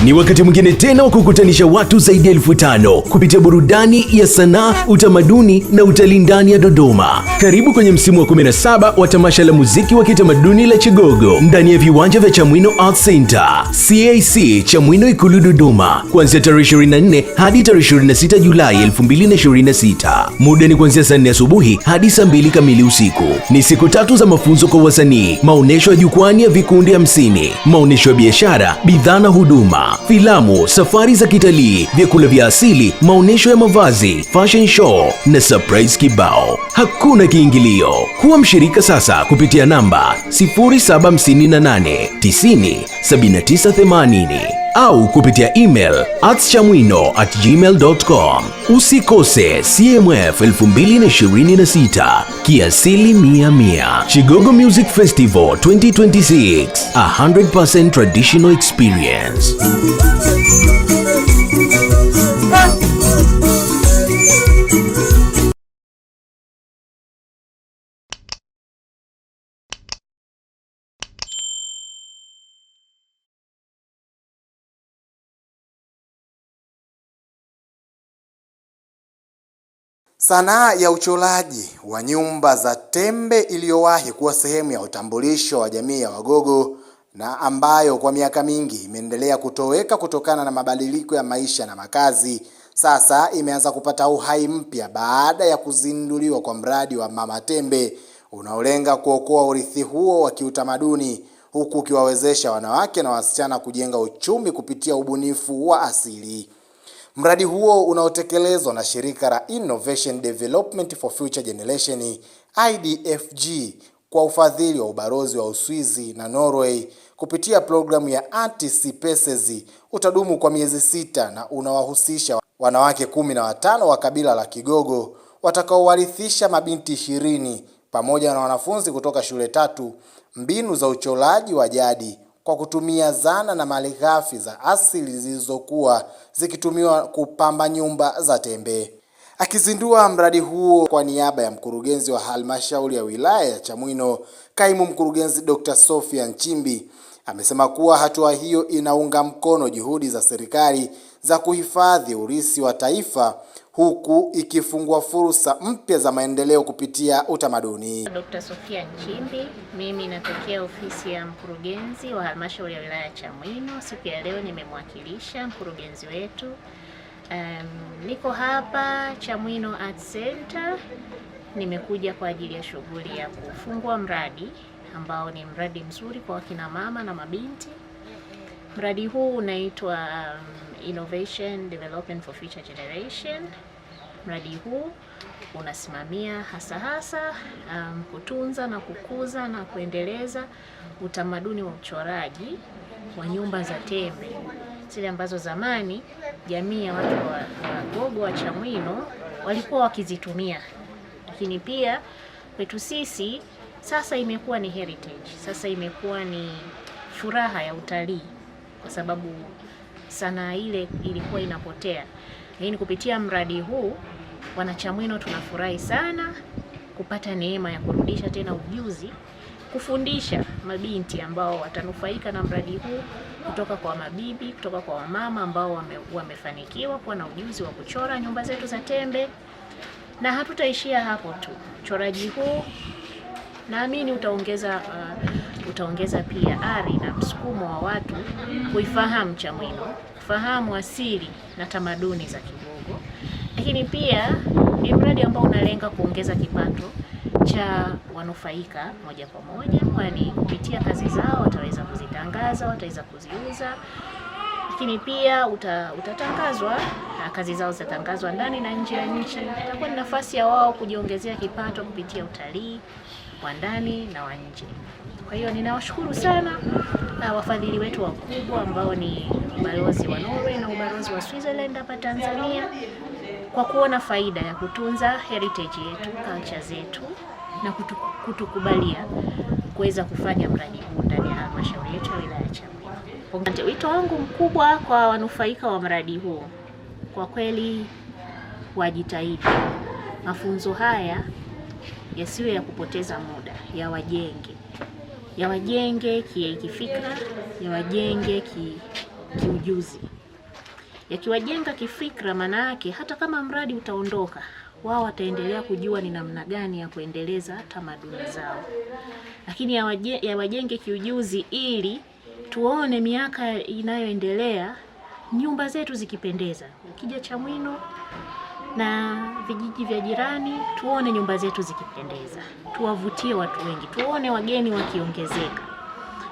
Ni wakati mwingine tena wa kukutanisha watu zaidi ya 5,000 kupitia burudani ya sanaa, utamaduni na utalii ndani ya Dodoma. Karibu kwenye msimu wa 17 wa tamasha la muziki wa kitamaduni la Chigogo ndani ya viwanja vya Chamwino Arts Center, CAC Chamwino Ikulu Dodoma, kuanzia tarehe 24 hadi tarehe 26 Julai 2026. Muda ni kuanzia saa 4 asubuhi hadi saa 2 kamili usiku. Ni siku 3 za mafunzo kwa wasanii, maonesho ya jukwani ya vikundi 50, maonesho ya biashara, bidhaa na huduma, filamu, safari za kitalii, vyakula vya asili, maonesho ya mavazi, fashion show na surprise kibao. Hakuna kiingilio. Kuwa mshirika sasa kupitia namba 0758 90 7980 au kupitia email @chamwino@gmail.com. Usikose CMF 2026, kiasili 100. Chigogo Music Festival 2026, 100% traditional experience. Sanaa ya uchoraji wa nyumba za tembe iliyowahi kuwa sehemu ya utambulisho wa jamii ya Wagogo na ambayo kwa miaka mingi imeendelea kutoweka kutokana na mabadiliko ya maisha na makazi, sasa imeanza kupata uhai mpya baada ya kuzinduliwa kwa mradi wa Mama Tembe unaolenga kuokoa urithi huo wa kiutamaduni, huku ukiwawezesha wanawake na wasichana kujenga uchumi kupitia ubunifu wa asili. Mradi huo unaotekelezwa na shirika la Innovation Development for Future Generation IDFG kwa ufadhili wa ubalozi wa Uswizi na Norway kupitia programu ya Anti-Spaces utadumu kwa miezi 6 na unawahusisha wanawake 15 wa kabila la Kigogo watakaowarithisha mabinti 20 pamoja na wanafunzi kutoka shule 3 mbinu za uchoraji wa jadi kwa kutumia zana na malighafi za asili zilizokuwa zikitumiwa kupamba nyumba za tembe. Akizindua mradi huo kwa niaba ya mkurugenzi wa halmashauri ya wilaya ya Chamwino, kaimu mkurugenzi Dr. Sofia Nchimbi amesema kuwa hatua hiyo inaunga mkono juhudi za serikali za kuhifadhi urithi wa taifa, huku ikifungua fursa mpya za maendeleo kupitia utamaduni. Dr. Sofia Nchimbi, mimi natokea ofisi ya mkurugenzi wa halmashauri ya wilaya ya Chamwino. Siku ya leo nimemwakilisha mkurugenzi wetu. Niko hapa Chamwino Arts Center. Nimekuja kwa ajili ya shughuli ya kufungua mradi ambao ni mradi mzuri kwa wakina mama na mabinti. Mradi huu unaitwa Innovation Development for Future Generation. Mradi huu unasimamia hasa kutunza na kukuza na kuendeleza utamaduni wa uchoraji wa nyumba za tembe, zile ambazo zamani jamii ya watu wa Wagogo wa Chamwino walikuwa wakizitumia, lakini pia kwetu sisi sasa imekuwa ni heritage, sasa imekuwa ni furaha ya utalii, kwa sababu sanaa ile ilikuwa inapotea. Lakini kupitia mradi huu Wanachamwino tunafurahi sana kupata neema ya kurudisha tena ujuzi, kufundisha mabinti ambao watanufaika na mradi huu kutoka kwa mabibi, kutoka kwa wamama ambao wamefanikiwa kuwa na ujuzi wa kuchora nyumba zetu za tembe. Na hatutaishia hapo tu. Uchoraji huu naamini utaongeza pia ari na msukumo wa watu kuifahamu Chamwino, kufahamu asili na tamaduni za Kigogo. Lakini pia ni mradi ambao unalenga kuongeza kipato cha wanufaika moja kwa moja, kwani kupitia kazi zao wataweza kuzitangaza, wataweza kuziuza. Lakini pia utatangazwa, kazi zao zitatangazwa ndani na nje ya nchi. Itakuwa ni nafasi ya wao kujiongezea kipato kupitia utalii wa ndani na wa nje. Kwa hiyo ninawashukuru sana wafadhili wetu wakubwa ambao ni ubalozi wa Norway na ubalozi wa Switzerland hapa Tanzania, kwa kuona faida ya kutunza heritage yetu, culture zetu, na kutukubalia kuweza kufanya mradi huu ndani ya halmashauri yetu ya wilaya ya Chamwino. Wito wangu mkubwa kwa wanufaika wa mradi huu, kwa kweli wajitahidi. Mafunzo haya yasiwe ya kupoteza muda, yawajenge kifikra, yawajenge kiujuzi. Yakiwajenga kifikra, maana yake hata kama mradi utaondoka, wao wataendelea kujua ni namna gani ya kuendeleza tamaduni zao. Lakini yawajenge kiujuzi ili tuone miaka inayoendelea nyumba zetu zikipendeza. Ukija Chamwino na vijiji vya jirani, tuone nyumba zetu zikipendeza, tuwavutie watu wengi, tuone wageni wakiongezeka.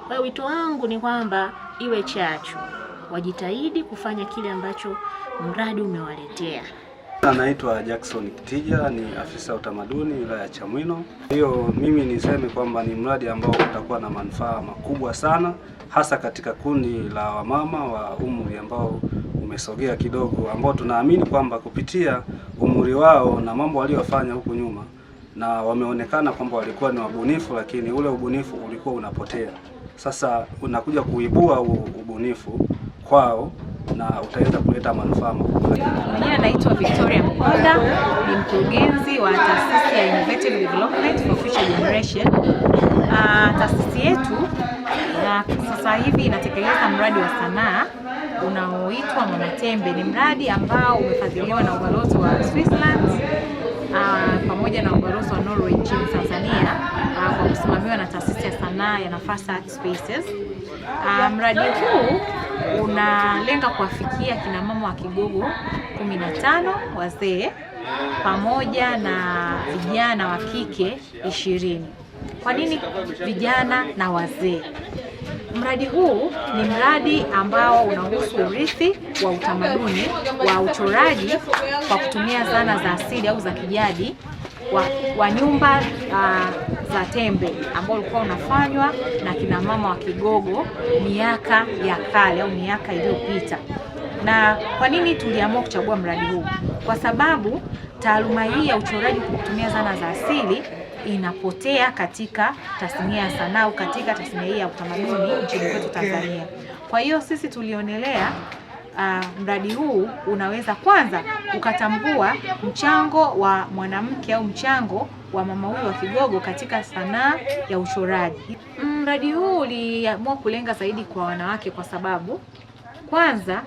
Kwa hiyo wito wangu ni kwamba iwe chachu, wajitahidi kufanya kile ambacho mradi umewaletea. Naitwa Jackson Kitija, ni afisa utamaduni wilaya ya Chamwino. Hiyo mimi niseme kwamba ni mradi ambao utakuwa na manufaa makubwa sana, hasa katika kundi la wamama wa umri ambao umesogea kidogo, ambao tunaamini kwamba kupitia umri wao na mambo waliofanya huku nyuma, na wameonekana kwamba walikuwa ni wabunifu, lakini ule ubunifu ulikuwa unapotea. Sasa unakuja kuibua ubunifu kwao na utaweza kuleta manufaa makubwa. Mimi naitwa Victoria Mkonda, ni mkurugenzi wa taasisi ya Innovative Development for Future Generation. Taasisi yetu sasa hivi inatekeleza mradi wa sanaa unaoitwa Mama Tembe. Ni mradi ambao umefadhiliwa na ubalozi wa Switzerland pamoja na ubalozi wa Norway nchini Tanzania kwa kusimamiwa na taasisi ya sanaa ya Nafasi Art Spaces. Mradi huu unalenga kuwafikia kina mama wa Kigogo 15 wazee pamoja na vijana wa kike 20. Kwa nini vijana na wazee? Mradi huu ni mradi ambao unahusu urithi wa utamaduni wa uchoraji kwa kutumia zana za asili au za kijadi wa nyumba za tembe ambao ulikuwa unafanywa na kina mama wa Kigogo miaka ya kale au miaka iliyopita. Na kwa nini tuliamua kuchagua mradi huu? Kwa sababu taaluma hii ya uchoraji kwa kutumia zana za asili inapotea katika tasnia ya sanaa au katika tasnia hii ya utamaduni nchini kwetu Tanzania. Kwa hiyo sisi tulionelea mradi huu unaweza kwanza ukatambua mchango wa mwanamke au mchango wa mama huyu wa Kigogo katika sanaa ya uchoraji. Mradi huu uliamua kulenga zaidi kwa wanawake kwa sababu kwanza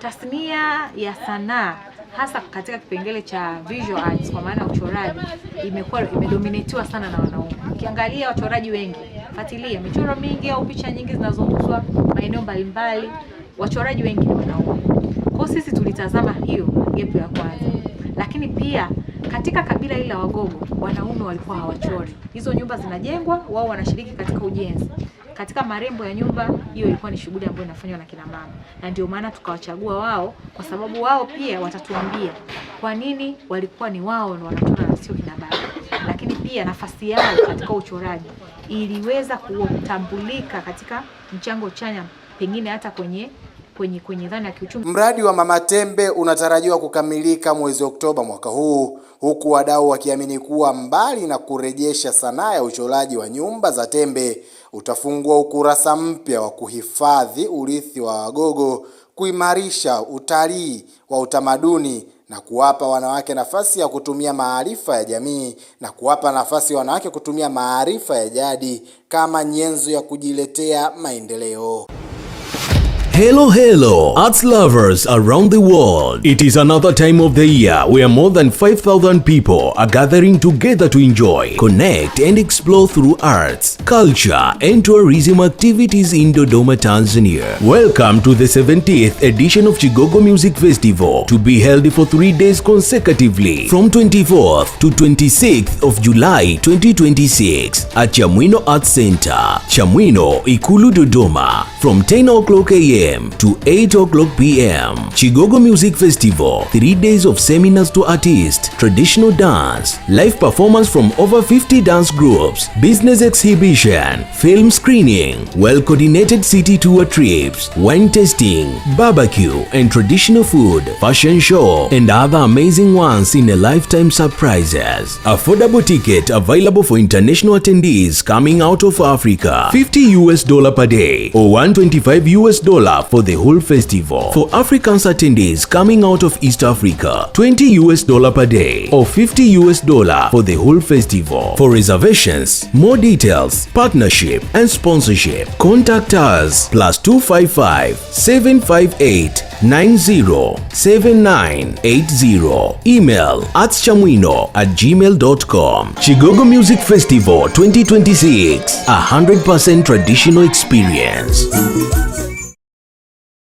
tasnia ya sanaa hasa katika kipengele cha visual arts kwa maana uchoraji imedominatiwa sana na wanaume. Ukiangalia wachoraji wengi, fuatilia michoro mingi au picha nyingi zinazouzwa maeneo mbalimbali, wachoraji wengi ni wanaume. Kwa sisi tulitazama hiyo gap ya kwanza. Lakini pia katika kabila hili la Wagogo wanaume walikuwa hawachori. Hizo nyumba zinajengwa, wao wanashiriki katika ujenzi. Katika marembo ya nyumba, hiyo ilikuwa ni shughuli ambayo inafanywa na kina mama. Na ndio maana tukawachagua wao kwa sababu wao pia watatuambia kwa nini walikuwa ni wao wanachora na sio kina baba. Lakini pia nafasi yao katika uchoraji iliweza kutambulika katika mchango chanya pengine hata kwenye dhana ya kiuchumi. Mradi wa Mama Tembe unatarajiwa kukamilika mwezi Oktoba mwaka huu, huku wadau wakiamini kuwa mbali na kurejesha sanaa ya uchoraji wa nyumba za tembe, utafungua ukurasa mpya wa kuhifadhi urithi wa Wagogo, kuimarisha utalii wa utamaduni na kuwapa wanawake nafasi ya kutumia maarifa ya jamii na kuwapa nafasi wanawake kutumia maarifa ya jadi kama nyenzo ya kujiletea maendeleo. Hello arts lovers around the world. It is another time of the year where more than 5,000 people are gathering together to enjoy, connect and explore through arts, culture and tourism activities in Dodoma, Tanzania. Welcome to the 70th edition of Chigogo Music Festival, to be held for 3 days consecutively from 24th to 26th of July 2026 at Chamwino Arts Center, Chamwino, Ikulu, Dodoma, from 10 o'clock a.m. to 8 o'clock p.m. Chigogo Music Festival, 3 days of seminars to artists, traditional dance, live performance from over 50 dance groups, business exhibition, film screening, well-coordinated city tour trips, wine tasting, barbecue and traditional food, fashion show, and other amazing ones in a lifetime surprises. Affordable ticket available for international attendees coming out of Africa, $50 per day or $125 $10 for the whole festival. For Africans attendees coming out of East Africa, $20 per day or $50 for the whole festival. For reservations, more details, partnership and sponsorship, contact us +255 758 907980. Email atchamwino@gmail.com. Chigogo Music Festival 2026, 100% traditional experience.